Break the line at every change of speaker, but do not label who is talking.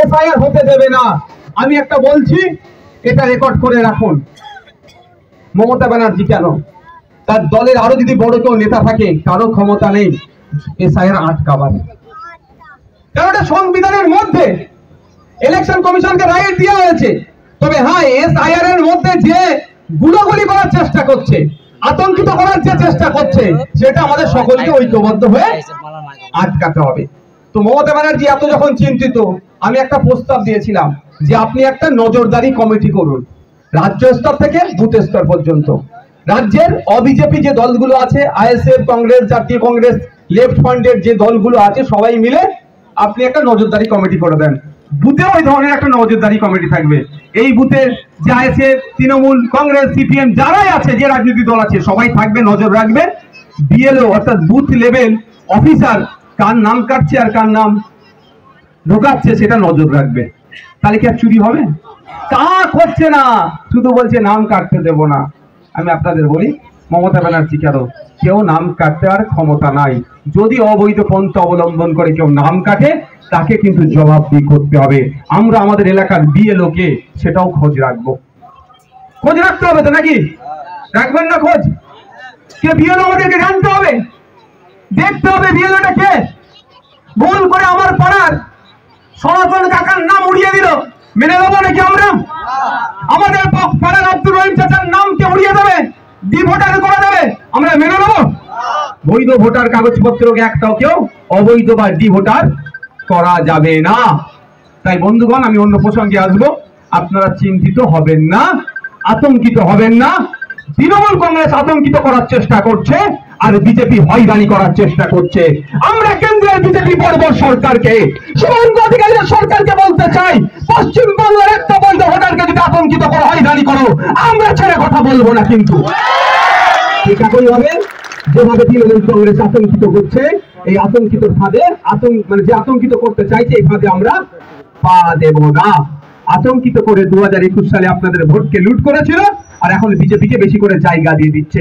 SIR হতে দেবে না। আমি একটা বলছি, এটা রেকর্ড করে রাখুন। মমতা ব্যানার্জি কেন, তার দলের আরো যদি বড় কেউ নেতা থাকে, কারো ক্ষমতা নেই এসআইআর আটকাবার, কারণ এটা সংবিধানের মধ্যে ইলেকশন কমিশনকে রাইট দেওয়া হয়েছে। তবে হ্যাঁ, এসআইআর এর মধ্যে যে গুলোগুলি করার চেষ্টা করছে, আতঙ্কিত করার যে চেষ্টা করছে, সেটা আমাদের সকলকে ঐক্যবদ্ধ হয়ে আটকাতে হবে। তো মমতা ব্যানার্জি এত যখন চিন্তিত, আমি একটা প্রস্তাব দিয়েছিলাম যে আপনি একটা নজরদারি কমিটি করুন, রাজ্য স্তর থেকে বুথ স্তর পর্যন্ত। রাজ্যের অবিজেপি যে দলগুলো আছে, আইএসএফ, কংগ্রেস, জাতীয় কংগ্রেস, লেফট ফ্রন্টের যে দলগুলো আছে, সবাই মিলে আপনি একটা নজরদারি কমিটি করে দেন। বুথে ওই ধরনের একটা নজরদারি কমিটি থাকবে। এই বুথের যে আইএসএফ, তৃণমূল, কংগ্রেস, সিপিএম যারাই আছে, যে রাজনৈতিক দল আছে, সবাই থাকবে, নজর রাখবে। বিএলও অর্থাৎ বুথ লেভেল অফিসার কার নাম কাটছে আর কার নাম ঢোকাচ্ছে সেটা নজর রাখবে। তাহলে কি আর চুরি হবে? তা করছে না, শুধু বলছে নাম কাটতে দেব না। আমি আপনাদের বলি, মমতা ব্যানার্জি কেউ নাম কাটতে আর ক্ষমতা নাই। যদি অবৈধ পন্থা অবলম্বন করে কেউ নাম কাটে, তাকে কিন্তু জবাবদিহি করতে হবে। আমরা আমাদের এলাকার বিএলও কে, সেটাও খোঁজ রাখবো। খোঁজ রাখতে হবে তো, নাকি রাখবেন না খোঁজ? কে বিএলও আমাদেরকে জানতে হবে, দেখতে হবে বিএলওটা কে। ভুল করে আমার পাড়ার সনাতন কাকার নাম উড়িয়ে দিল, মেনে নেবো নাকি আমরা? আমাদের পাড়ার আব্দুর রহিম চাচার নামকে উড়িয়ে দেবে, ডি ভোটার করে দেবে, আমরা মেনে নেবো? বৈধ ভোটার কাগজপত্রকে একটাও কেউ অবৈধ বা ডি ভোটার করা যাবে না। তাই বন্ধুগণ, আমি অন্য প্রসঙ্গে আসবো। আপনারা চিন্তিত হবেন না, আতঙ্কিত হবেন না। তৃণমূল কংগ্রেস আতঙ্কিত করার চেষ্টা করছে, আর বিজেপি হয়রানি করার চেষ্টা করছে। আমরা কেন্দ্রের বিজেপি বর্বর সরকারকে, শুভেন্দু অধিকারীর সরকারকে বলতে চাই, পশ্চিমবঙ্গের একটা বৈধ ভোটারকে যদি আতঙ্কিত করো, হয়রানি করো, আমরা ছেড়ে কথা বলবো না। কিন্তু ঠিক একই হবে যেভাবে তৃণমূল কংগ্রেস আতঙ্কিত করছে, এই আতঙ্কিত ফাঁদে যে আতঙ্কিত করতে চাইছে, এই ফাঁদে আমরা পা দেব না। আতঙ্কিত করে 2021 সালে আপনাদের ভোটকে লুট করেছিল, আর এখন বিজেপিকে বেশি করে জায়গা দিয়ে দিচ্ছে।